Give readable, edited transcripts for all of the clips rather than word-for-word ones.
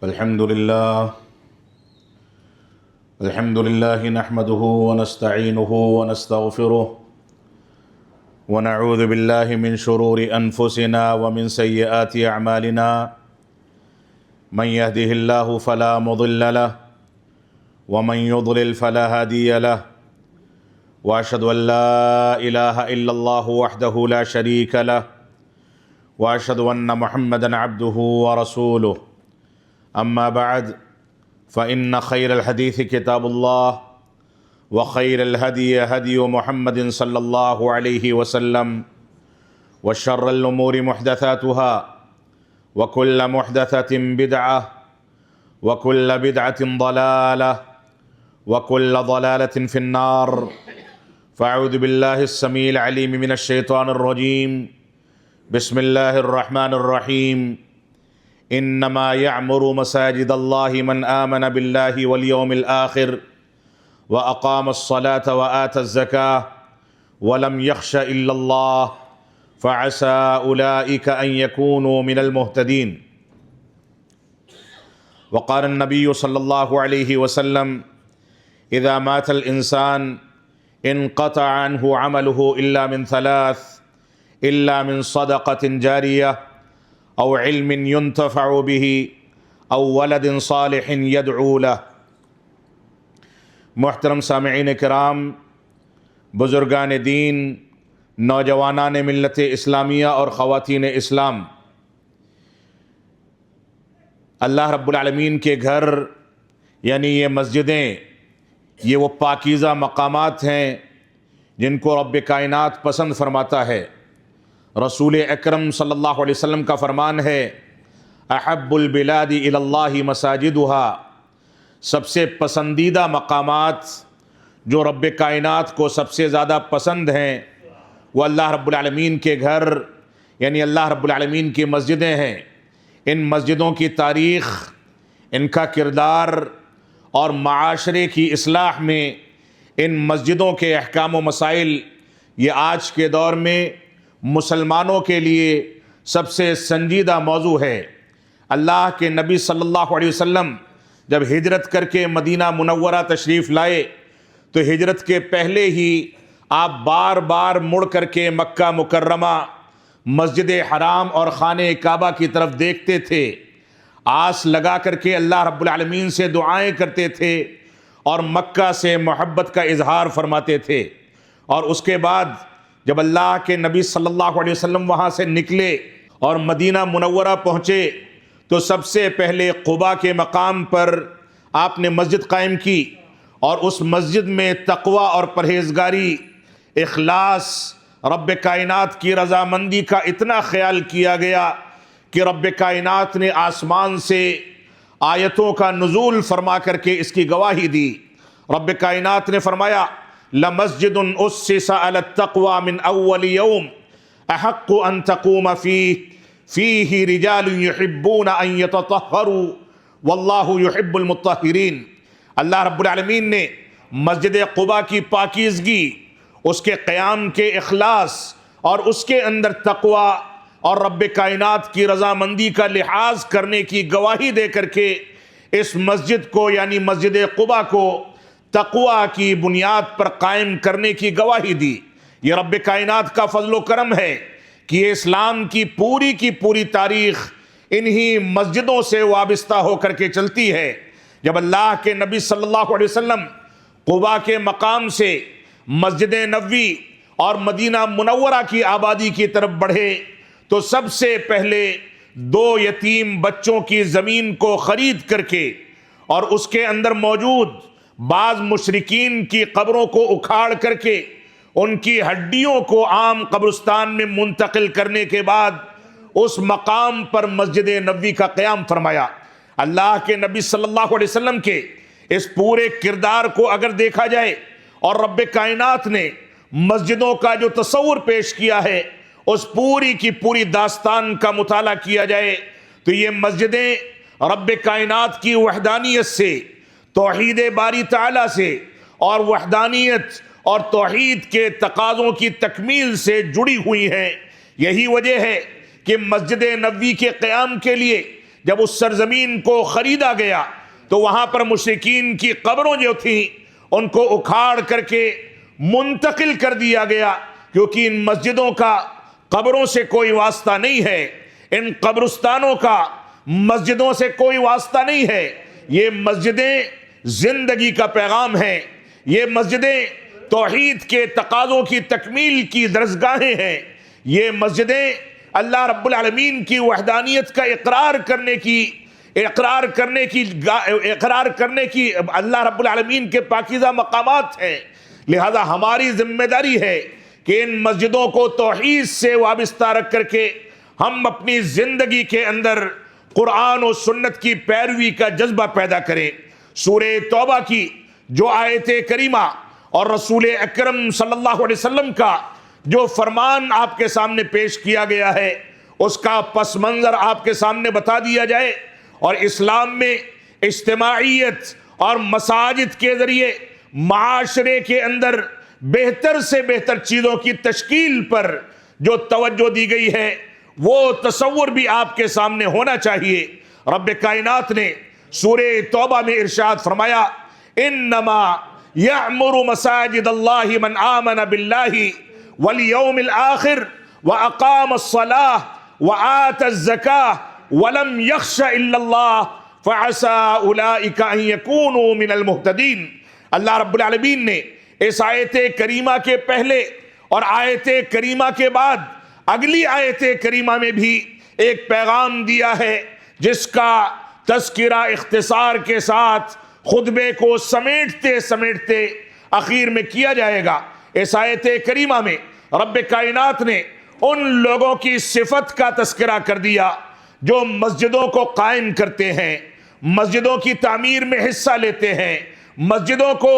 الحمد لله نحمده ونستعينه ونستغفره ونعوذ بالله من شرور أنفسنا ومن سيئات أعمالنا من يهده الله فلا مضل له ومن يضلل فلا هادي له وأشهد أن لا إله إلا الله وحده لا شريك له وأشهد أن محمدا عبده ورسوله أما بعد فإن خير الحديث كتاب الله وخير الهدي هدي محمد صلى الله عليه وسلم وشر الأمور محدثاتها وكل محدثة بدعة وكل بدعة ضلالة وكل ضلالة في النار فأعوذ بالله السميع العليم من الشيطان الرجيم بسم الله الرحمن الرحيم انما يعمر مساجد الله من آمن بالله واليوم الآخر وأقام الصلاة وآتى الزكاة ولم يخش إلا الله فعسى أولئك أن يكونوا من المهتدين. وقال النبي صلى الله عليه وسلم إذا مات الإنسان انقطع عنه عمله إلا من ثلاث إلا من صدقة جارية أو علم ينتفع به أو ولد صالح يدعو له. محترم سامعین کرام، بزرگان دین، نوجوانان ملت اسلامیہ اور خواتین اسلام، اللہ رب العالمین کے گھر یعنی یہ مسجدیں، یہ وہ پاکیزہ مقامات ہیں جن کو رب کائنات پسند فرماتا ہے. رسول اکرم صلی اللہ علیہ وسلم کا فرمان ہے احب البلاد الی اللہ مساجدها، سب سے پسندیدہ مقامات جو رب کائنات کو سب سے زیادہ پسند ہیں وہ اللہ رب العالمین کے گھر یعنی اللہ رب العالمین کی مسجدیں ہیں. ان مسجدوں کی تاریخ، ان کا کردار اور معاشرے کی اصلاح میں ان مسجدوں کے احکام و مسائل یہ آج کے دور میں مسلمانوں کے لیے سب سے سنجیدہ موضوع ہے. اللہ کے نبی صلی اللہ علیہ وسلم جب ہجرت کر کے مدینہ منورہ تشریف لائے تو ہجرت کے پہلے ہی آپ بار بار مڑ کر کے مکہ مکرمہ، مسجد حرام اور خانہ کعبہ کی طرف دیکھتے تھے، آس لگا کر کے اللہ رب العالمین سے دعائیں کرتے تھے اور مکہ سے محبت کا اظہار فرماتے تھے. اور اس کے بعد جب اللہ کے نبی صلی اللہ علیہ وسلم وہاں سے نکلے اور مدینہ منورہ پہنچے تو سب سے پہلے قباء کے مقام پر آپ نے مسجد قائم کی، اور اس مسجد میں تقوی اور پرہیزگاری، اخلاص، رب کائنات کی رضامندی کا اتنا خیال کیا گیا کہ رب کائنات نے آسمان سے آیتوں کا نزول فرما کر کے اس کی گواہی دی. رب کائنات نے فرمایا لَمَسْجِدٌ أُسِّسَ عَلَى التَّقْوَى مِنْ أَوَّلِ يَوْمٍ أَحَقُّ أَن تَقُومَ فِيهِ رِجَالٌ يُحِبُّونَ أَن يَتَطَهَّرُوا وَاللَّهُ يُحِبُّ الْمُطَّهِّرِينَ. اللہ رب العالمین نے مسجد قباء کی پاکیزگی، اس کے قیام کے اخلاص اور اس کے اندر تقوی اور رب کائنات کی رضامندی کا لحاظ کرنے کی گواہی دے کر کے اس مسجد کو یعنی مسجد قباء کو تقوی کی بنیاد پر قائم کرنے کی گواہی دی. یہ رب کائنات کا فضل و کرم ہے کہ یہ اسلام کی پوری تاریخ انہی مسجدوں سے وابستہ ہو کر کے چلتی ہے. جب اللہ کے نبی صلی اللہ علیہ وسلم قباء کے مقام سے مسجد نبوی اور مدینہ منورہ کی آبادی کی طرف بڑھے تو سب سے پہلے 2 یتیم بچوں کی زمین کو خرید کر کے اور اس کے اندر موجود بعض مشرکین کی قبروں کو اکھاڑ کر کے ان کی ہڈیوں کو عام قبرستان میں منتقل کرنے کے بعد اس مقام پر مسجد نبوی کا قیام فرمایا. اللہ کے نبی صلی اللہ علیہ وسلم کے اس پورے کردار کو اگر دیکھا جائے اور رب کائنات نے مسجدوں کا جو تصور پیش کیا ہے اس پوری کی پوری داستان کا مطالعہ کیا جائے تو یہ مسجدیں رب کائنات کی وحدانیت سے، توحید باری تعالیٰ سے اور وحدانیت اور توحید کے تقاضوں کی تکمیل سے جڑی ہوئی ہیں. یہی وجہ ہے کہ مسجد نبوی کے قیام کے لیے جب اس سرزمین کو خریدا گیا تو وہاں پر مشرکین کی قبروں جو تھیں ان کو اکھاڑ کر کے منتقل کر دیا گیا، کیونکہ ان مسجدوں کا قبروں سے کوئی واسطہ نہیں ہے، ان قبرستانوں کا مسجدوں سے کوئی واسطہ نہیں ہے۔ یہ مسجدیں زندگی کا پیغام ہیں، یہ مسجدیں توحید کے تقاضوں کی تکمیل کی درسگاہیں ہیں، یہ مسجدیں اللہ رب العالمین کی وحدانیت کا اقرار کرنے کی اللہ رب العالمین کے پاکیزہ مقامات ہیں۔ لہذا ہماری ذمہ داری ہے کہ ان مسجدوں کو توحید سے وابستہ رکھ کر کے ہم اپنی زندگی کے اندر قرآن و سنت کی پیروی کا جذبہ پیدا کریں۔ سورہ توبہ کی جو آیت کریمہ اور رسول اکرم صلی اللہ علیہ وسلم کا جو فرمان آپ کے سامنے پیش کیا گیا ہے، اس کا پس منظر آپ کے سامنے بتا دیا جائے، اور اسلام میں اجتماعیت اور مساجد کے ذریعے معاشرے کے اندر بہتر سے بہتر چیزوں کی تشکیل پر جو توجہ دی گئی ہے وہ تصور بھی آپ کے سامنے ہونا چاہیے۔ رب کائنات نے سورہ توبہ میں ارشاد فرمایا، انما یعمر مساجد اللہ من آمن باللہ والیوم الآخر واقام الصلاة وآت الزکاة ولم یخش الا اللہ فعسى اولئک ان یکونوا من المہتدین۔ اللہ رب العالمین نے اس آیت کریمہ کے پہلے اور آیت کریمہ کے بعد اگلی آیت کریمہ میں بھی ایک پیغام دیا ہے، جس کا تذکرہ اختصار کے ساتھ خطبے کو سمیٹتے سمیٹتے اخیر میں کیا جائے گا۔ اس آیت کریمہ میں رب کائنات نے ان لوگوں کی صفت کا تذکرہ کر دیا جو مسجدوں کو قائم کرتے ہیں، مسجدوں کی تعمیر میں حصہ لیتے ہیں، مسجدوں کو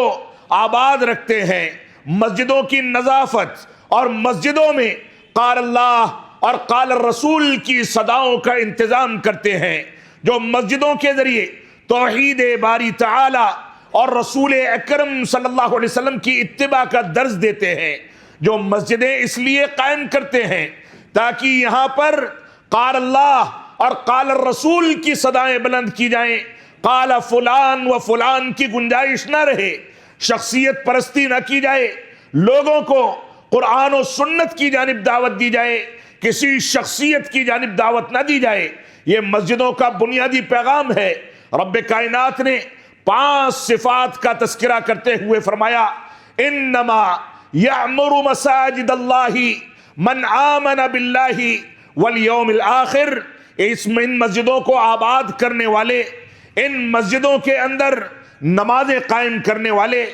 آباد رکھتے ہیں، مسجدوں کی نظافت اور مسجدوں میں قال اللہ اور قال الرسول کی صداؤں کا انتظام کرتے ہیں، جو مسجدوں کے ذریعے توحید باری تعالی اور رسول اکرم صلی اللہ علیہ وسلم کی اتباع کا درس دیتے ہیں، جو مسجدیں اس لیے قائم کرتے ہیں تاکہ یہاں پر قال اللہ اور قال الرسول کی صدائیں بلند کی جائیں، قال فلان و فلان کی گنجائش نہ رہے، شخصیت پرستی نہ کی جائے، لوگوں کو قرآن و سنت کی جانب دعوت دی جائے، کسی شخصیت کی جانب دعوت نہ دی جائے۔ یہ مسجدوں کا بنیادی پیغام ہے۔ رب کائنات نے 5 صفات کا تذکرہ کرتے ہوئے فرمایا، انما یعمر مساجد اللہ من آمن باللہ والیوم الآخر۔ ان مسجدوں کو آباد کرنے والے، ان مسجدوں کے اندر نمازیں قائم کرنے والے،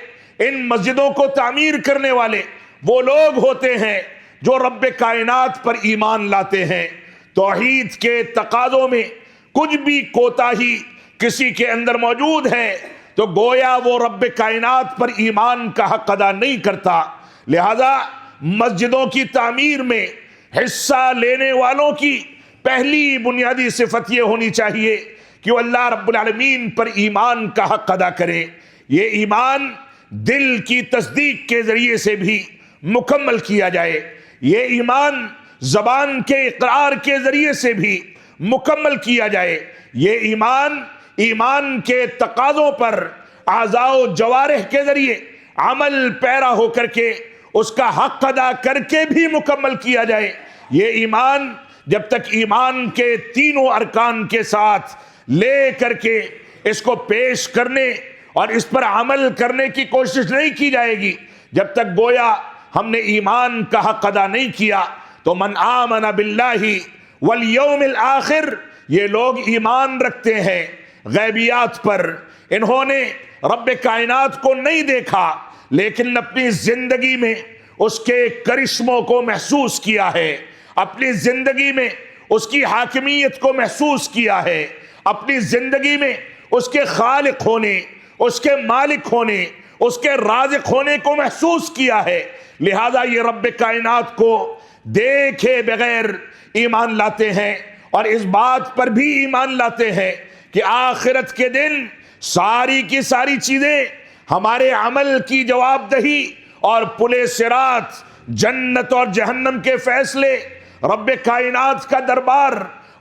ان مسجدوں کو تعمیر کرنے والے وہ لوگ ہوتے ہیں جو رب کائنات پر ایمان لاتے ہیں۔ توحید کے تقاضوں میں کچھ بھی کوتاہی کسی کے اندر موجود ہے تو گویا وہ رب کائنات پر ایمان کا حق ادا نہیں کرتا۔ لہذا مسجدوں کی تعمیر میں حصہ لینے والوں کی پہلی بنیادی صفت یہ ہونی چاہیے کہ وہ اللہ رب العالمین پر ایمان کا حق ادا کرے۔ یہ ایمان دل کی تصدیق کے ذریعے سے بھی مکمل کیا جائے، یہ ایمان زبان کے اقرار کے ذریعے سے بھی مکمل کیا جائے، یہ ایمان کے تقاضوں پر اعضاء و جوارح کے ذریعے عمل پیرا ہو کر کے اس کا حق ادا کر کے بھی مکمل کیا جائے۔ یہ ایمان جب تک ایمان کے تینوں ارکان کے ساتھ لے کر کے اس کو پیش کرنے اور اس پر عمل کرنے کی کوشش نہیں کی جائے گی، جب تک گویا ہم نے ایمان کا حق ادا نہیں کیا۔ تو من آمن باللہ والیوم الآخر، یہ لوگ ایمان رکھتے ہیں غیبیات پر، انہوں نے رب کائنات کو نہیں دیکھا لیکن اپنی زندگی میں اس کے کرشموں کو محسوس کیا ہے، اپنی زندگی میں اس کی حاکمیت کو محسوس کیا ہے، اپنی زندگی میں اس کے خالق ہونے، اس کے مالک ہونے، اس کے رازق ہونے کو محسوس کیا ہے۔ لہذا یہ رب کائنات کو دیکھے بغیر ایمان لاتے ہیں، اور اس بات پر بھی ایمان لاتے ہیں کہ آخرت کے دن ساری کی ساری چیزیں، ہمارے عمل کی جواب دہی اور پل صراط، جنت اور جہنم کے فیصلے، رب کائنات کا دربار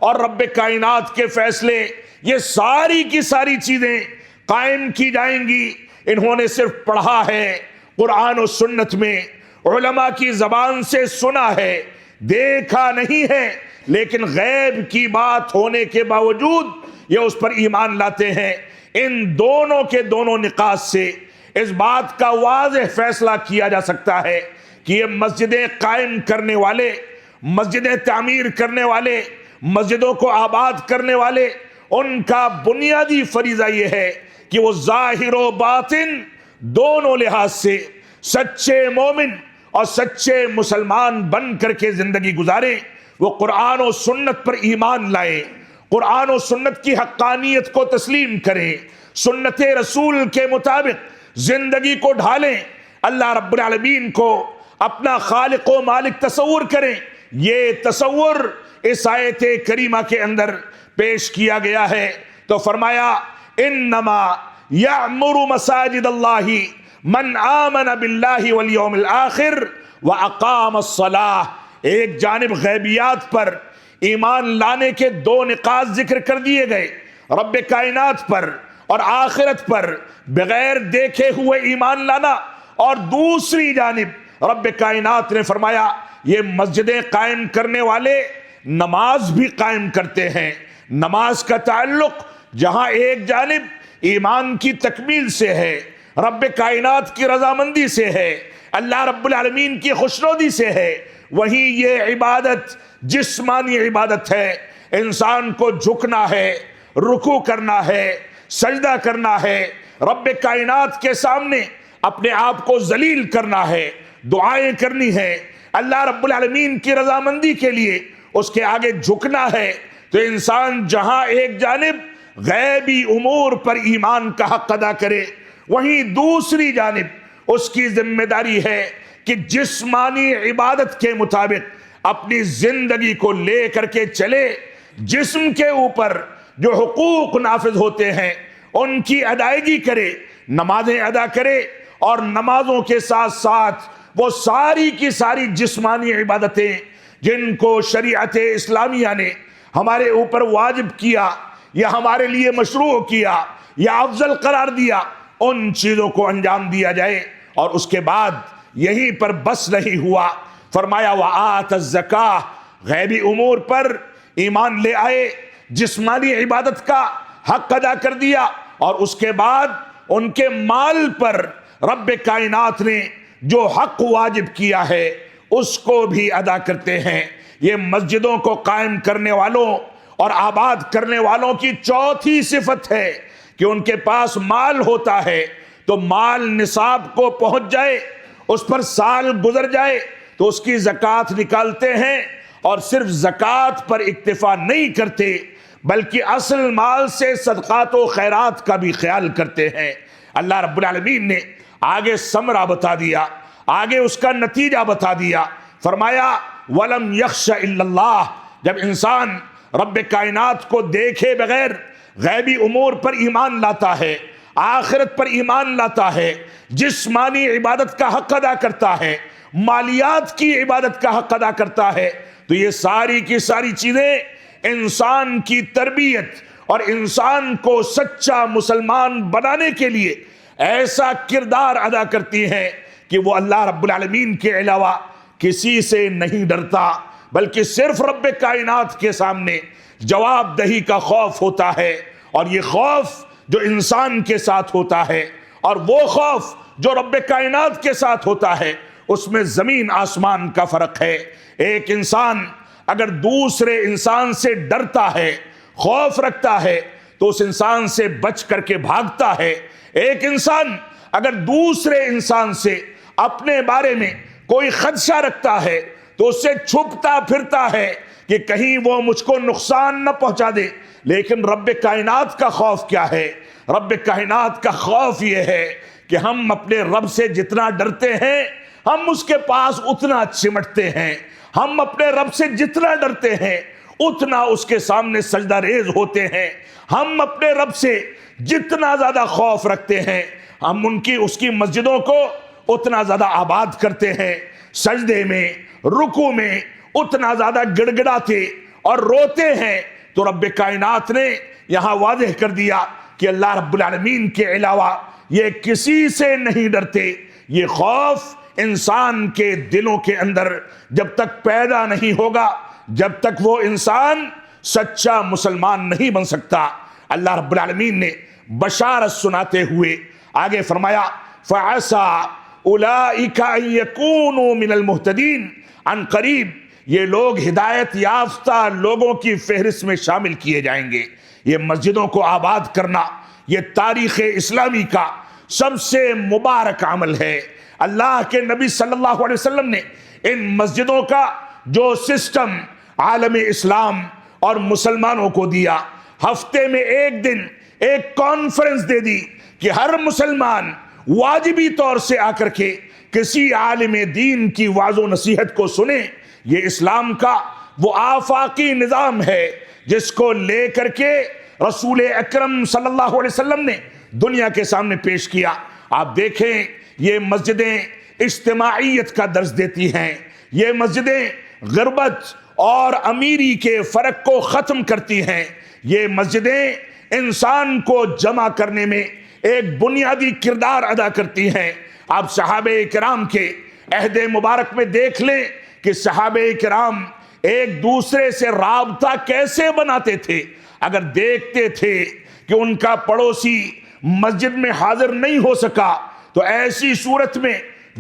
اور رب کائنات کے فیصلے، یہ ساری کی ساری چیزیں قائم کی جائیں گی۔ انہوں نے صرف پڑھا ہے، قرآن و سنت میں علماء کی زبان سے سنا ہے، دیکھا نہیں ہے، لیکن غیب کی بات ہونے کے باوجود یہ اس پر ایمان لاتے ہیں۔ ان دونوں کے دونوں نقاط سے اس بات کا واضح فیصلہ کیا جا سکتا ہے کہ یہ مسجدیں قائم کرنے والے، مسجدیں تعمیر کرنے والے، مسجدوں کو آباد کرنے والے، ان کا بنیادی فریضہ یہ ہے کہ وہ ظاہر و باطن دونوں لحاظ سے سچے مومن اور سچے مسلمان بن کر کے زندگی گزاریں۔ وہ قرآن و سنت پر ایمان لائیں، قرآن و سنت کی حقانیت کو تسلیم کریں، سنت رسول کے مطابق زندگی کو ڈھالیں، اللہ رب العالمین کو اپنا خالق و مالک تصور کریں۔ یہ تصور اس آیت کریمہ کے اندر پیش کیا گیا ہے۔ تو فرمایا انما یعمر مساجد اللہ من آمن باللہ والیوم الآخر واقام الصلاۃ۔ ایک جانب غیبیات پر ایمان لانے کے دو نقاط ذکر کر دیے گئے، رب کائنات پر اور آخرت پر بغیر دیکھے ہوئے ایمان لانا، اور دوسری جانب رب کائنات نے فرمایا یہ مسجدیں قائم کرنے والے نماز بھی قائم کرتے ہیں۔ نماز کا تعلق جہاں ایک جانب ایمان کی تکمیل سے ہے، رب کائنات کی رضامندی سے ہے، اللہ رب العالمین کی خوشنودی سے ہے، وہیں یہ عبادت جسمانی عبادت ہے۔ انسان کو جھکنا ہے، رکوع کرنا ہے، سجدہ کرنا ہے، رب کائنات کے سامنے اپنے آپ کو ذلیل کرنا ہے، دعائیں کرنی ہے، اللہ رب العالمین کی رضامندی کے لیے اس کے آگے جھکنا ہے۔ تو انسان جہاں ایک جانب غیبی امور پر ایمان کا حق ادا کرے، وہیں دوسری جانب اس کی ذمہ داری ہے کہ جسمانی عبادت کے مطابق اپنی زندگی کو لے کر کے چلے، جسم کے اوپر جو حقوق نافذ ہوتے ہیں ان کی ادائیگی کرے، نمازیں ادا کرے، اور نمازوں کے ساتھ ساتھ وہ ساری کی ساری جسمانی عبادتیں جن کو شریعت اسلامیہ نے ہمارے اوپر واجب کیا یا ہمارے لیے مشروع کیا یا افضل قرار دیا، ان چیزوں کو انجام دیا جائے۔ اور اس کے بعد یہیں پر بس نہیں ہوا، فرمایا وآت الزکاۃ، غیبی امور پر ایمان لے آئے، جسمانی عبادت کا حق ادا کر دیا، اور اس کے بعد ان کے مال پر رب کائنات نے جو حق واجب کیا ہے اس کو بھی ادا کرتے ہیں۔ یہ مسجدوں کو قائم کرنے والوں اور آباد کرنے والوں کی چوتھی صفت ہے کہ ان کے پاس مال ہوتا ہے تو مال نصاب کو پہنچ جائے، اس پر سال گزر جائے تو اس کی زکوٰۃ نکالتے ہیں، اور صرف زکوٰۃ پر اکتفا نہیں کرتے بلکہ اصل مال سے صدقات و خیرات کا بھی خیال کرتے ہیں۔ اللہ رب العالمین نے آگے ثمرہ بتا دیا، آگے اس کا نتیجہ بتا دیا، فرمایا وَلَمْ يَخْشَ إِلَّا اللَّهِ۔ جب انسان رب کائنات کو دیکھے بغیر غیبی امور پر ایمان لاتا ہے، آخرت پر ایمان لاتا ہے، جسمانی عبادت کا حق ادا کرتا ہے، مالیات کی عبادت کا حق ادا کرتا ہے، تو یہ ساری کی ساری چیزیں انسان کی تربیت اور انسان کو سچا مسلمان بنانے کے لیے ایسا کردار ادا کرتی ہیں کہ وہ اللہ رب العالمین کے علاوہ کسی سے نہیں ڈرتا، بلکہ صرف رب کائنات کے سامنے جواب دہی کا خوف ہوتا ہے۔ اور یہ خوف جو انسان کے ساتھ ہوتا ہے اور وہ خوف جو رب کائنات کے ساتھ ہوتا ہے، اس میں زمین آسمان کا فرق ہے۔ ایک انسان اگر دوسرے انسان سے ڈرتا ہے، خوف رکھتا ہے، تو اس انسان سے بچ کر کے بھاگتا ہے۔ ایک انسان اگر دوسرے انسان سے اپنے بارے میں کوئی خدشہ رکھتا ہے تو اس سے چھپتا پھرتا ہے کہ کہیں وہ مجھ کو نقصان نہ پہنچا دے۔ لیکن رب کائنات کا خوف کیا ہے؟ رب کائنات کا خوف یہ ہے کہ ہم اپنے رب سے جتنا ڈرتے ہیں ہم اس کے پاس اتنا چمٹتے ہیں، ہم اپنے رب سے جتنا ڈرتے ہیں اتنا اس کے سامنے سجدہ ریز ہوتے ہیں، ہم اپنے رب سے جتنا زیادہ خوف رکھتے ہیں ہم اس کی مسجدوں کو اتنا زیادہ آباد کرتے ہیں، سجدے میں، رکوع میں اتنا زیادہ گڑ گڑاتے اور روتے ہیں، تو رب کائنات نے یہاں واضح کر دیا کہ اللہ رب العالمین کے علاوہ یہ کسی سے نہیں ڈرتے۔ یہ خوف انسان کے دلوں کے اندر جب تک پیدا نہیں ہوگا، جب تک وہ انسان سچا مسلمان نہیں بن سکتا۔ اللہ رب العالمین نے بشارت سناتے ہوئے آگے فرمایا فَعَسَىٰ أُولَٰئِكَ أَن يَكُونُوا مِنَ الْمُهْتَدِينَ، عن قریب یہ لوگ ہدایت یافتہ لوگوں کی فہرست میں شامل کیے جائیں گے۔ یہ مسجدوں کو آباد کرنا یہ تاریخ اسلامی کا سب سے مبارک عمل ہے۔ اللہ کے نبی صلی اللہ علیہ وسلم نے ان مسجدوں کا جو سسٹم عالم اسلام اور مسلمانوں کو دیا، ہفتے میں ایک دن ایک کانفرنس دے دی کہ ہر مسلمان واجبی طور سے آ کر کے کسی عالم دین کی وعظ و نصیحت کو سنے۔ یہ اسلام کا وہ آفاقی نظام ہے جس کو لے کر کے رسول اکرم صلی اللہ علیہ وسلم نے دنیا کے سامنے پیش کیا۔ آپ دیکھیں یہ مسجدیں اجتماعیت کا درس دیتی ہیں، یہ مسجدیں غربت اور امیری کے فرق کو ختم کرتی ہیں، یہ مسجدیں انسان کو جمع کرنے میں ایک بنیادی کردار ادا کرتی ہیں۔ آپ صحابہ کرام کے عہد مبارک میں دیکھ لیں کہ صحابہ کرام ایک دوسرے سے رابطہ کیسے بناتے تھے۔ اگر دیکھتے تھے کہ ان کا پڑوسی مسجد میں حاضر نہیں ہو سکا تو ایسی صورت میں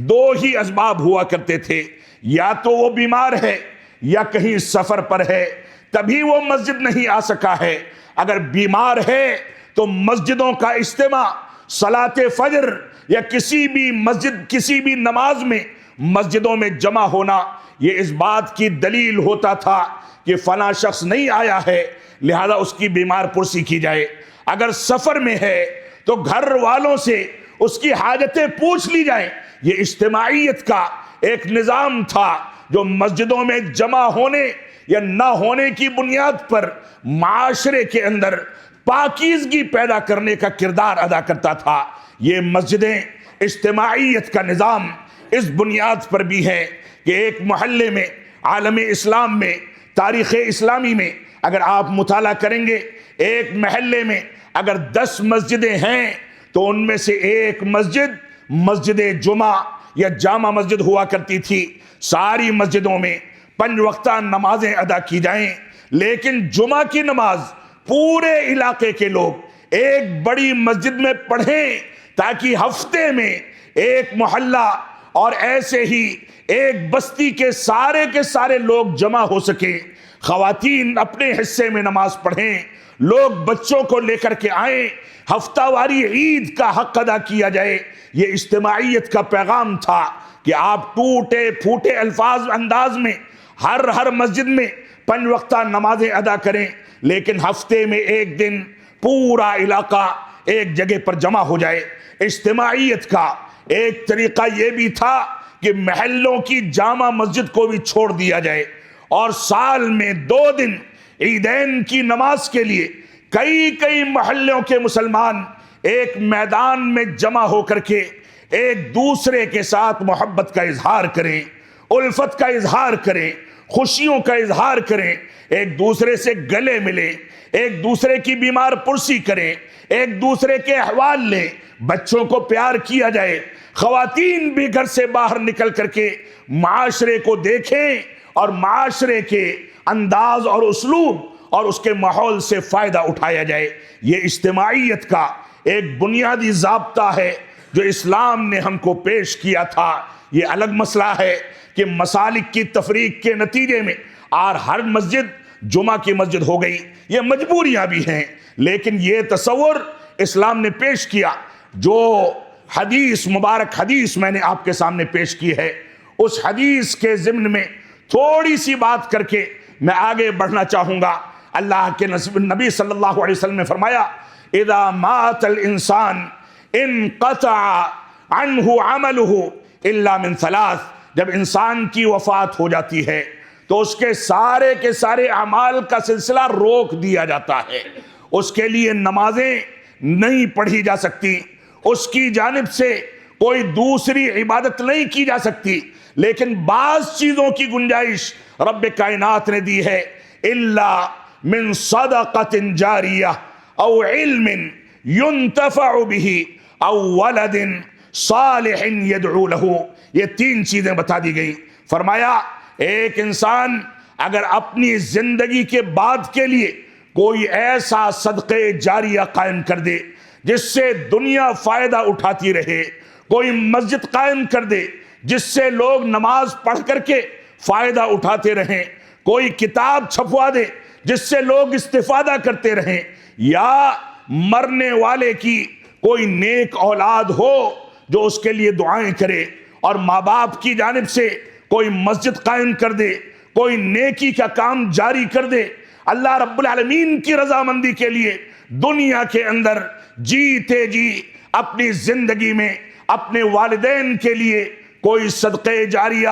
دو ہی اسباب ہوا کرتے تھے، یا تو وہ بیمار ہے یا کہیں سفر پر ہے، تبھی وہ مسجد نہیں آ سکا ہے۔ اگر بیمار ہے تو مسجدوں کا اجتماع، صلاۃ فجر یا کسی بھی مسجد کسی بھی نماز میں مسجدوں میں جمع ہونا یہ اس بات کی دلیل ہوتا تھا کہ فلاں شخص نہیں آیا ہے لہذا اس کی بیمار پرسی کی جائے۔ اگر سفر میں ہے تو گھر والوں سے اس کی حاجتیں پوچھ لی جائیں۔ یہ اجتماعیت کا ایک نظام تھا جو مسجدوں میں جمع ہونے یا نہ ہونے کی بنیاد پر معاشرے کے اندر پاکیزگی پیدا کرنے کا کردار ادا کرتا تھا۔ یہ مسجدیں اجتماعیت کا نظام اس بنیاد پر بھی ہے کہ ایک محلے میں عالم اسلام میں تاریخ اسلامی میں اگر آپ مطالعہ کریں گے، ایک محلے میں اگر 10 مسجدیں ہیں تو ان میں سے ایک مسجد جمعہ یا جامع مسجد ہوا کرتی تھی۔ ساری مسجدوں میں 5 وقتہ نمازیں ادا کی جائیں، لیکن جمعہ کی نماز پورے علاقے کے لوگ ایک بڑی مسجد میں پڑھیں تاکہ ہفتے میں ایک محلہ اور ایسے ہی ایک بستی کے سارے لوگ جمع ہو سکیں۔ خواتین اپنے حصے میں نماز پڑھیں، لوگ بچوں کو لے کر کے آئیں، ہفتہ واری عید کا حق ادا کیا جائے۔ یہ اجتماعیت کا پیغام تھا کہ آپ ٹوٹے پھوٹے الفاظ انداز میں ہر مسجد میں 5 وقتہ نمازیں ادا کریں، لیکن ہفتے میں ایک دن پورا علاقہ ایک جگہ پر جمع ہو جائے۔ اجتماعیت کا ایک طریقہ یہ بھی تھا کہ محلوں کی جامع مسجد کو بھی چھوڑ دیا جائے اور سال میں 2 دن عیدین کی نماز کے لیے کئی محلوں کے مسلمان ایک میدان میں جمع ہو کر کے ایک دوسرے کے ساتھ محبت کا اظہار کریں، الفت کا اظہار کریں، خوشیوں کا اظہار کریں، ایک دوسرے سے گلے ملیں، ایک دوسرے کی بیمار پرسی کریں، ایک دوسرے کے احوال لیں، بچوں کو پیار کیا جائے، خواتین بھی گھر سے باہر نکل کر کے معاشرے کو دیکھیں اور معاشرے کے انداز اور اسلوب اور اس کے ماحول سے فائدہ اٹھایا جائے۔ یہ اجتماعیت کا ایک بنیادی ضابطہ ہے جو اسلام نے ہم کو پیش کیا تھا۔ یہ الگ مسئلہ ہے کہ مسالک کی تفریق کے نتیجے میں اور ہر مسجد جمعہ کی مسجد ہو گئی، یہ مجبوریاں بھی ہیں، لیکن یہ تصور اسلام نے پیش کیا۔ جو حدیث مبارک حدیث میں نے آپ کے سامنے پیش کی ہے، اس حدیث کے ضمن میں تھوڑی سی بات کر کے میں آگے بڑھنا چاہوں گا۔ اللہ کے نبی صلی اللہ علیہ وسلم نے فرمایا اذا مات الانسان انقطع عنہ عملہ الا من 3، جب انسان کی وفات ہو جاتی ہے تو اس کے سارے اعمال کا سلسلہ روک دیا جاتا ہے۔ اس کے لیے نمازیں نہیں پڑھی جا سکتی، اس کی جانب سے کوئی دوسری عبادت نہیں کی جا سکتی، لیکن بعض چیزوں کی گنجائش رب کائنات نے دی ہے۔ الا من صدقۃ جاریہ او علم ينتفع به او ولد صالح يدعو له. یہ 3 چیزیں بتا دی گئی. فرمایا ایک انسان اگر اپنی زندگی کے بعد کے لیے کوئی ایسا صدقے جاریہ قائم کر دے جس سے دنیا فائدہ اٹھاتی رہے، کوئی مسجد قائم کر دے جس سے لوگ نماز پڑھ کر کے فائدہ اٹھاتے رہیں، کوئی کتاب چھپوا دے جس سے لوگ استفادہ کرتے رہیں، یا مرنے والے کی کوئی نیک اولاد ہو جو اس کے لیے دعائیں کرے، اور ماں باپ کی جانب سے کوئی مسجد قائم کر دے، کوئی نیکی کا کام جاری کر دے، اللہ رب العالمین کی رضامندی کے لیے دنیا کے اندر جیتے جی اپنی زندگی میں اپنے والدین کے لیے کوئی صدقے جاریہ،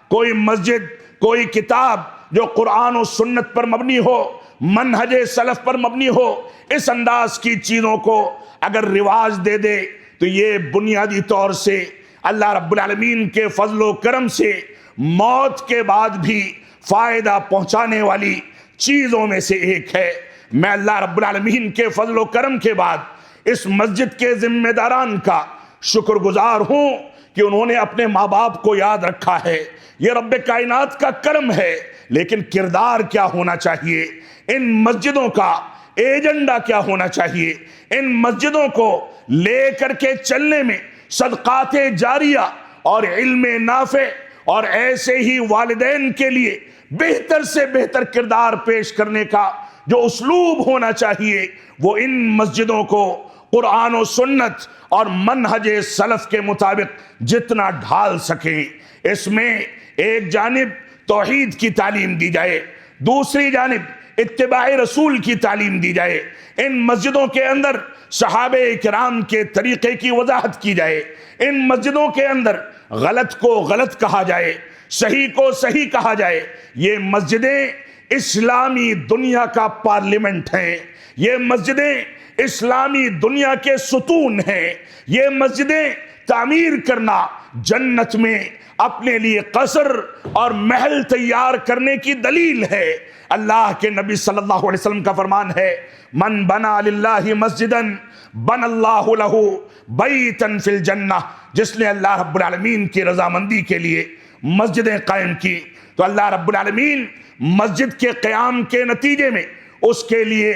کوئی مسجد، کوئی کتاب جو قرآن و سنت پر مبنی ہو، منہج سلف پر مبنی ہو، اس انداز کی چیزوں کو اگر رواج دے دے تو یہ بنیادی طور سے اللہ رب العالمین کے فضل و کرم سے موت کے بعد بھی فائدہ پہنچانے والی چیزوں میں سے ایک ہے. میں اللہ رب العالمین کے فضل و کرم کے بعد اس مسجد کے ذمہ داران کا شکر گزار ہوں کہ انہوں نے اپنے ماں باپ کو یاد رکھا ہے. یہ رب کائنات کا کرم ہے، لیکن کردار کیا ہونا چاہیے، ان مسجدوں کا ایجنڈا کیا ہونا چاہیے، ان مسجدوں کو لے کر کے چلنے میں صدقات جاریہ اور علم نافع اور ایسے ہی والدین کے لیے بہتر سے بہتر کردار پیش کرنے کا جو اسلوب ہونا چاہیے، وہ ان مسجدوں کو قرآن و سنت اور منہج سلف کے مطابق جتنا ڈھال سکیں، اس میں ایک جانب توحید کی تعلیم دی جائے، دوسری جانب اتباع رسول کی تعلیم دی جائے، ان مسجدوں کے اندر صحابہ کرام کے طریقے کی وضاحت کی جائے، ان مسجدوں کے اندر غلط کو غلط کہا جائے، صحیح کو صحیح کہا جائے. یہ مسجدیں اسلامی دنیا کا پارلیمنٹ ہیں، یہ مسجدیں اسلامی دنیا کے ستون ہیں، یہ مسجدیں تعمیر کرنا جنت میں اپنے لیے قصر اور محل تیار کرنے کی دلیل ہے. اللہ کے نبی صلی اللہ علیہ وسلم کا فرمان ہے، من بنا للہ مسجدا بن اللہ لہ بیتا فی الجنہ. جس نے اللہ رب العالمین کی رضامندی کے لیے مسجدیں قائم کی تو اللہ رب العالمین مسجد کے قیام کے نتیجے میں اس کے لیے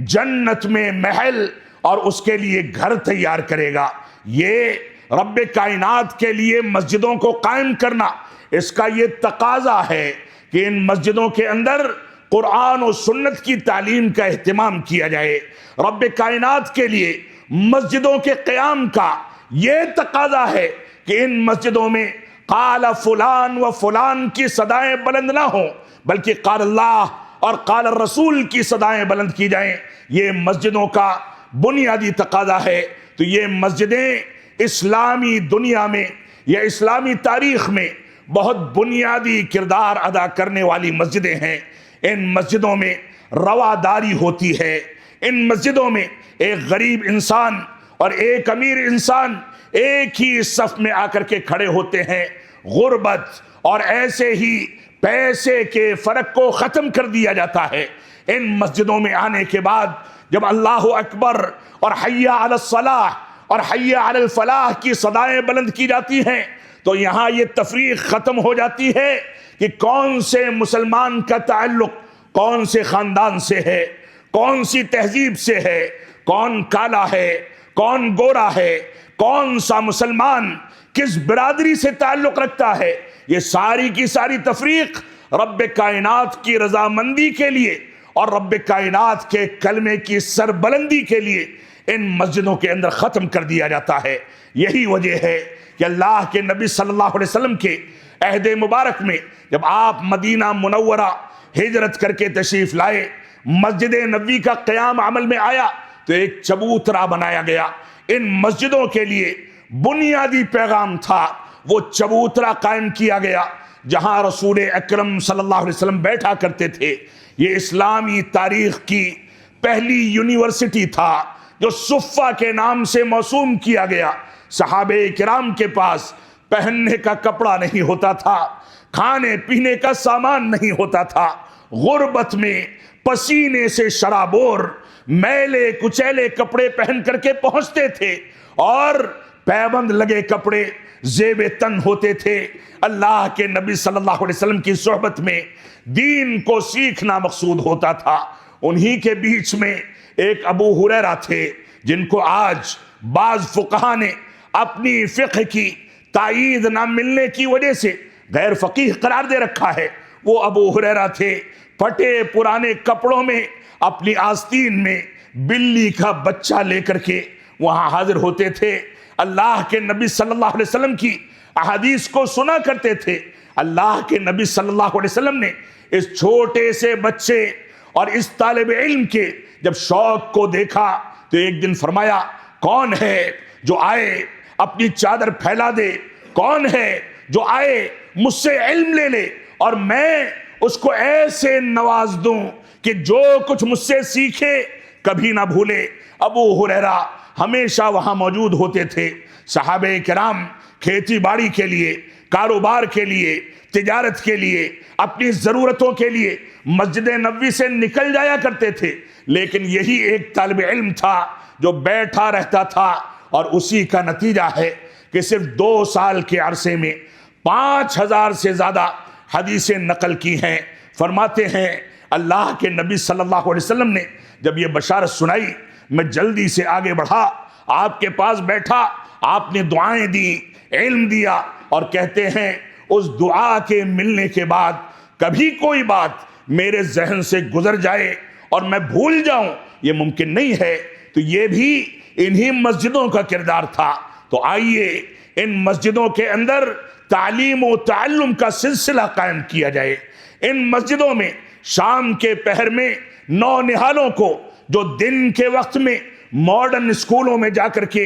جنت میں محل اور اس کے لیے گھر تیار کرے گا. یہ رب کائنات کے لیے مسجدوں کو قائم کرنا، اس کا یہ تقاضا ہے کہ ان مسجدوں کے اندر قرآن و سنت کی تعلیم کا اہتمام کیا جائے. رب کائنات کے لیے مسجدوں کے قیام کا یہ تقاضا ہے کہ ان مسجدوں میں قال فلان و فلان کی صدائیں بلند نہ ہوں، بلکہ قال اللہ اور قال الرسول کی صدائیں بلند کی جائیں. یہ مسجدوں کا بنیادی تقاضا ہے. تو یہ مسجدیں اسلامی دنیا میں یا اسلامی تاریخ میں بہت بنیادی کردار ادا کرنے والی مسجدیں ہیں. ان مسجدوں میں رواداری ہوتی ہے، ان مسجدوں میں ایک غریب انسان اور ایک امیر انسان ایک ہی صف میں آ کر کے کھڑے ہوتے ہیں. غربت اور ایسے ہی پیسے کے فرق کو ختم کر دیا جاتا ہے. ان مسجدوں میں آنے کے بعد جب اللہ اکبر اور حی علی الصلاح اور حی علی الفلاح کی صدائیں بلند کی جاتی ہیں تو یہاں یہ تفریق ختم ہو جاتی ہے کہ کون سے مسلمان کا تعلق کون سے خاندان سے ہے، کون سی تہذیب سے ہے، کون کالا ہے، کون گورا ہے، کون سا مسلمان کس برادری سے تعلق رکھتا ہے. یہ ساری کی ساری تفریق رب کائنات کی رضامندی کے لیے اور رب کائنات کے کلمے کی سربلندی کے لیے ان مسجدوں کے اندر ختم کر دیا جاتا ہے. یہی وجہ ہے کہ اللہ کے نبی صلی اللہ علیہ وسلم کے عہد مبارک میں جب آپ مدینہ منورہ ہجرت کر کے تشریف لائے، مسجد نبوی کا قیام عمل میں آیا تو ایک چبوترا بنایا گیا. ان مسجدوں کے لیے بنیادی پیغام تھا، وہ چبوترا قائم کیا گیا جہاں رسول اکرم صلی اللہ علیہ وسلم بیٹھا کرتے تھے. یہ اسلامی تاریخ کی پہلی یونیورسٹی تھا جو صفہ کے نام سے موسوم کیا گیا. صحابہ کرام کے پاس پہننے کا کپڑا نہیں ہوتا تھا، کھانے پینے کا سامان نہیں ہوتا تھا، غربت میں پسینے سے شرابور میلے کچیلے کپڑے پہن کر کے پہنچتے تھے اور پیبند لگے کپڑے زیب تن ہوتے تھے. اللہ کے نبی صلی اللہ علیہ وسلم کی صحبت میں دین کو سیکھنا مقصود ہوتا تھا. انہی کے بیچ میں ایک ابو ہریرہ تھے جن کو آج بعض فقہا نے اپنی فقہ کی تائید نہ ملنے کی وجہ سے غیر فقیہ قرار دے رکھا ہے. وہ ابو ہریرہ تھے، پھٹے پرانے کپڑوں میں اپنی آستین میں بلی کا بچہ لے کر کے وہاں حاضر ہوتے تھے. اللہ کے نبی صلی اللہ علیہ وسلم کی احادیث کو سنا کرتے تھے. اللہ کے نبی صلی اللہ علیہ وسلم نے اس چھوٹے سے بچے اور اس طالب علم کے جب شوق کو دیکھا تو ایک دن فرمایا، کون ہے جو آئے اپنی چادر پھیلا دے، کون ہے جو آئے مجھ سے علم لے لے اور میں اس کو ایسے نواز دوں کہ جو کچھ مجھ سے سیکھے کبھی نہ بھولے. ابو ہریرہ ہمیشہ وہاں موجود ہوتے تھے. صحابہ کرام کھیتی باڑی کے لیے، کاروبار کے لیے، تجارت کے لیے، اپنی ضرورتوں کے لیے مسجد نبوی سے نکل جایا کرتے تھے، لیکن یہی ایک طالب علم تھا جو بیٹھا رہتا تھا اور اسی کا نتیجہ ہے کہ صرف 2 سال کے عرصے میں 5000 سے زیادہ حدیثیں نقل کی ہیں. فرماتے ہیں اللہ کے نبی صلی اللہ علیہ وسلم نے جب یہ بشارت سنائی، میں جلدی سے آگے بڑھا، آپ کے پاس بیٹھا، آپ نے دعائیں دی، علم دیا، اور کہتے ہیں اس دعا کے ملنے کے بعد کبھی کوئی بات میرے ذہن سے گزر جائے اور میں بھول جاؤں یہ ممکن نہیں ہے. تو یہ بھی انہی مسجدوں کا کردار تھا. تو آئیے ان مسجدوں کے اندر تعلیم و تعلم کا سلسلہ قائم کیا جائے. ان مسجدوں میں شام کے پہر میں نونہالوں کو جو دن کے وقت میں ماڈرن اسکولوں میں جا کر کے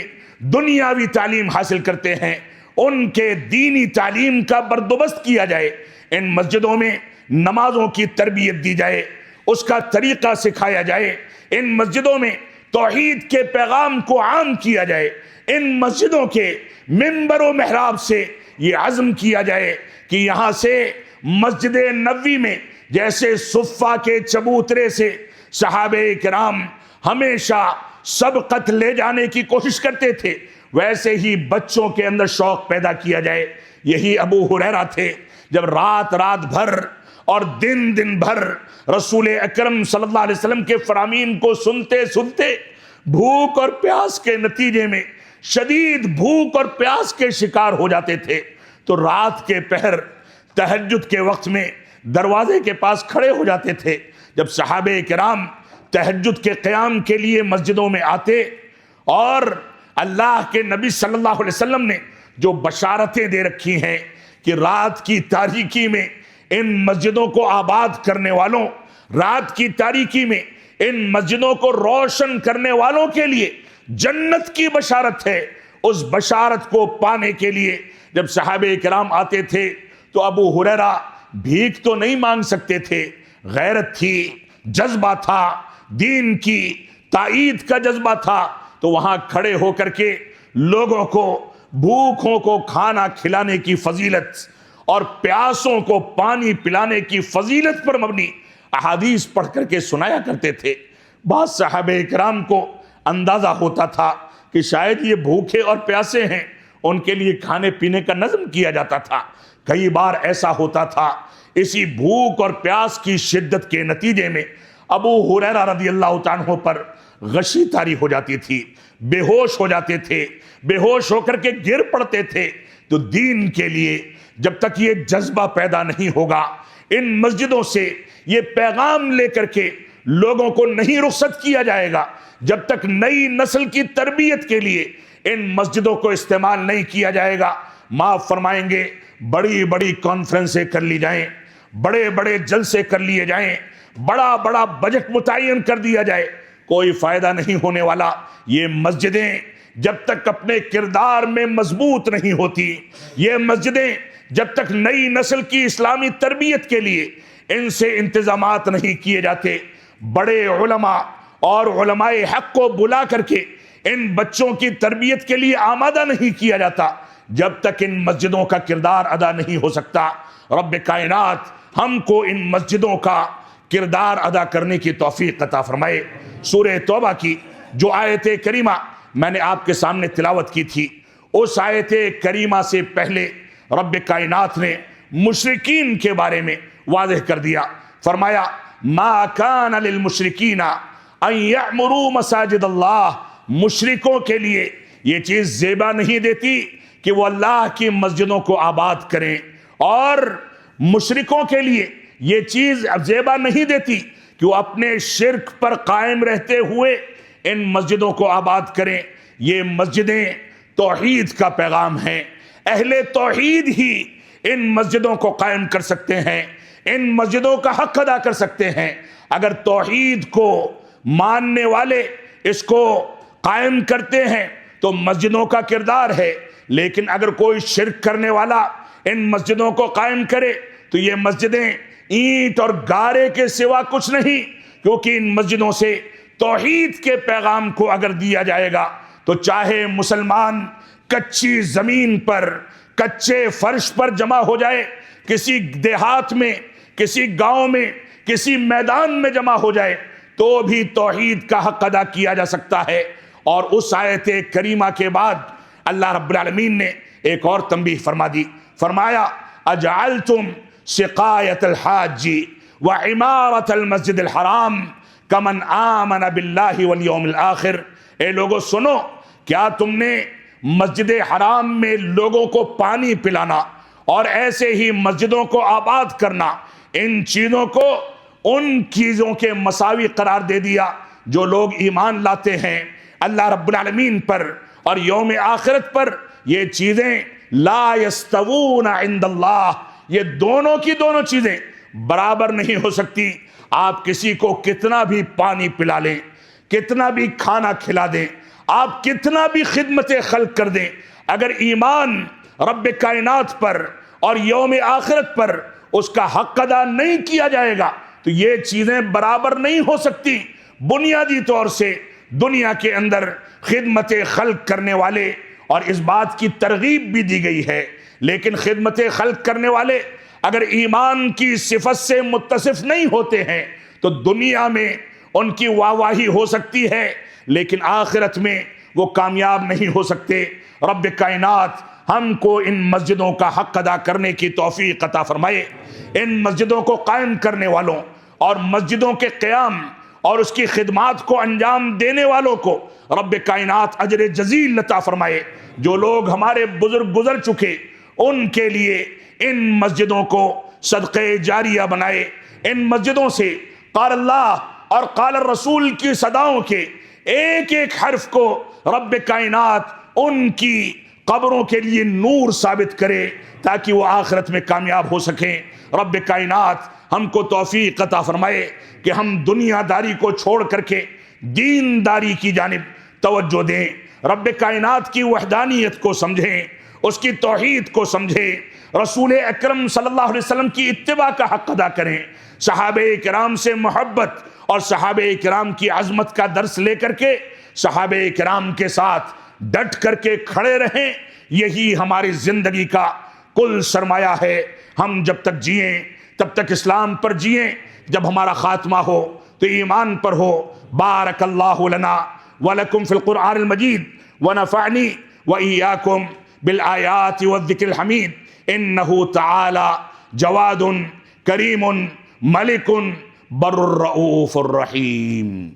دنیاوی تعلیم حاصل کرتے ہیں، ان کے دینی تعلیم کا بندوبست کیا جائے. ان مسجدوں میں نمازوں کی تربیت دی جائے، اس کا طریقہ سکھایا جائے. ان مسجدوں میں توحید کے پیغام کو عام کیا جائے. ان مسجدوں کے منبر و محراب سے یہ عزم کیا جائے کہ یہاں سے مسجد نبوی میں جیسے صفہ کے چبوترے سے صحابہ کرام ہمیشہ سبقت لے جانے کی کوشش کرتے تھے، ویسے ہی بچوں کے اندر شوق پیدا کیا جائے. یہی ابو ہریرہ تھے جب رات بھر اور دن بھر رسول اکرم صلی اللہ علیہ وسلم کے فرامین کو سنتے سنتے بھوک اور پیاس کے نتیجے میں شدید بھوک اور پیاس کے شکار ہو جاتے تھے. تو رات کے پہر تہجد کے وقت میں دروازے کے پاس کھڑے ہو جاتے تھے. جب صحابہ کرام تہجد کے قیام کے لیے مسجدوں میں آتے اور اللہ کے نبی صلی اللہ علیہ وسلم نے جو بشارتیں دے رکھی ہیں کہ رات کی تاریکی میں ان مسجدوں کو آباد کرنے والوں، رات کی تاریکی میں ان مسجدوں کو روشن کرنے والوں کے لیے جنت کی بشارت ہے. اس بشارت کو پانے کے لیے جب صحابہ کرام آتے تھے تو ابو ہریرہ بھیک تو نہیں مانگ سکتے تھے، غیرت تھی، جذبہ تھا، دین کی تائید کا جذبہ تھا. تو وہاں کھڑے ہو کر کے لوگوں کو بھوکوں کو کھانا کھلانے کی فضیلت اور پیاسوں کو پانی پلانے کی فضیلت پر مبنی احادیث پڑھ کر کے سنایا کرتے تھے. بعض صحابہ کرام کو اندازہ ہوتا تھا کہ شاید یہ بھوکے اور پیاسے ہیں، ان کے لیے کھانے پینے کا نظم کیا جاتا تھا. کئی بار ایسا ہوتا تھا اسی بھوک اور پیاس کی شدت کے نتیجے میں ابو ہریرہ رضی اللہ تعالیٰ عنہ پر غشی طاری ہو جاتی تھی، بے ہوش ہو جاتے تھے، بے ہوش ہو کر کے گر پڑتے تھے. تو دین کے لیے جب تک یہ جذبہ پیدا نہیں ہوگا، ان مسجدوں سے یہ پیغام لے کر کے لوگوں کو نہیں رخصت کیا جائے گا، جب تک نئی نسل کی تربیت کے لیے ان مسجدوں کو استعمال نہیں کیا جائے گا. معاف فرمائیں گے، بڑی بڑی کانفرنسیں کر لی جائیں، بڑے بڑے جلسے کر لیے جائیں، بڑا بڑا بجٹ متعین کر دیا جائے، کوئی فائدہ نہیں ہونے والا. یہ مسجدیں جب تک اپنے کردار میں مضبوط نہیں ہوتی، یہ مسجدیں جب تک نئی نسل کی اسلامی تربیت کے لیے ان سے انتظامات نہیں کیے جاتے، بڑے علماء اور علماء حق کو بلا کر کے ان بچوں کی تربیت کے لیے آمادہ نہیں کیا جاتا، جب تک ان مسجدوں کا کردار ادا نہیں ہو سکتا. رب کائنات ہم کو ان مسجدوں کا کردار ادا کرنے کی توفیق عطا فرمائے۔ سورہ توبہ کی جو آیت کریمہ میں نے آپ کے سامنے تلاوت کی تھی، اس آیت کریمہ سے پہلے رب کائنات نے مشرکین کے بارے میں واضح کر دیا۔ فرمایا ما کان للمشرکین ان یعمروا مساجد اللہ، مشرکوں کے لیے یہ چیز زیبا نہیں دیتی کہ وہ اللہ کی مسجدوں کو آباد کریں، اور مشرکوں کے لیے یہ چیز زیبا نہیں دیتی کہ وہ اپنے شرک پر قائم رہتے ہوئے ان مسجدوں کو آباد کریں۔ یہ مسجدیں توحید کا پیغام ہیں، اہل توحید ہی ان مسجدوں کو قائم کر سکتے ہیں، ان مسجدوں کا حق ادا کر سکتے ہیں۔ اگر توحید کو ماننے والے اس کو قائم کرتے ہیں تو مسجدوں کا کردار ہے، لیکن اگر کوئی شرک کرنے والا ان مسجدوں کو قائم کرے تو یہ مسجدیں اینٹ اور گارے کے سوا کچھ نہیں، کیونکہ ان مسجدوں سے توحید کے پیغام کو اگر دیا جائے گا تو چاہے مسلمان کچی زمین پر، کچے فرش پر جمع ہو جائے، کسی دیہات میں، کسی گاؤں میں، کسی میدان میں جمع ہو جائے، تو بھی توحید کا حق ادا کیا جا سکتا ہے۔ اور اس آیت کریمہ کے بعد اللہ رب العالمین نے ایک اور تنبیہ فرما دی، فرمایا اجعلتم سقایت الحاج وعمارت المسجد الحرام کمن آمن باللہ والیوم الآخر، اے لوگو سنو، کیا تم نے مسجد حرام میں لوگوں کو پانی پلانا اور ایسے ہی مسجدوں کو آباد کرنا، ان چیزوں کو ان چیزوں کے مساوی قرار دے دیا جو لوگ ایمان لاتے ہیں اللہ رب العالمین پر اور یوم آخرت پر؟ یہ چیزیں لا یستوون عند اللہ، یہ دونوں کی دونوں چیزیں برابر نہیں ہو سکتی۔ آپ کسی کو کتنا بھی پانی پلا لیں، کتنا بھی کھانا کھلا دیں، آپ کتنا بھی خدمت خلق کر دیں، اگر ایمان رب کائنات پر اور یوم آخرت پر اس کا حق ادا نہیں کیا جائے گا تو یہ چیزیں برابر نہیں ہو سکتی۔ بنیادی طور سے دنیا کے اندر خدمت خلق کرنے والے، اور اس بات کی ترغیب بھی دی گئی ہے، لیکن خدمت خلق کرنے والے اگر ایمان کی صفت سے متصف نہیں ہوتے ہیں تو دنیا میں ان کی واہواہی ہو سکتی ہے، لیکن آخرت میں وہ کامیاب نہیں ہو سکتے۔ رب کائنات ہم کو ان مسجدوں کا حق ادا کرنے کی توفیق عطا فرمائے۔ ان مسجدوں کو قائم کرنے والوں اور مسجدوں کے قیام اور اس کی خدمات کو انجام دینے والوں کو رب کائنات اجر جزیل عطا فرمائے۔ جو لوگ ہمارے بزرگ گزر چکے ان کے لیے ان مسجدوں کو صدقہ جاریہ بنائے، ان مسجدوں سے قال اللہ اور قال الرسول کی صداؤں کے ایک ایک حرف کو رب کائنات ان کی قبروں کے لیے نور ثابت کرے تاکہ وہ آخرت میں کامیاب ہو سکیں۔ رب کائنات ہم کو توفیق عطا فرمائے کہ ہم دنیا داری کو چھوڑ کر کے دین داری کی جانب توجہ دیں، رب کائنات کی وحدانیت کو سمجھیں، اس کی توحید کو سمجھیں، رسول اکرم صلی اللہ علیہ وسلم کی اتباع کا حق ادا کریں، صحابہ کرام سے محبت اور صحابہ کرام کی عظمت کا درس لے کر کے صحابہ کرام کے ساتھ ڈٹ کر کے کھڑے رہیں۔ یہی ہماری زندگی کا کل سرمایہ ہے۔ ہم جب تک جئیں تب تک اسلام پر جئیں، جب ہمارا خاتمہ ہو تو ایمان پر ہو۔ بارک اللہ لنا ولکم فی القرآن المجید ونفعنی وإیاکم بالآیات والذکر الحمید انہ تعالی جواد کریم ملک بر الرؤوف الرحیم۔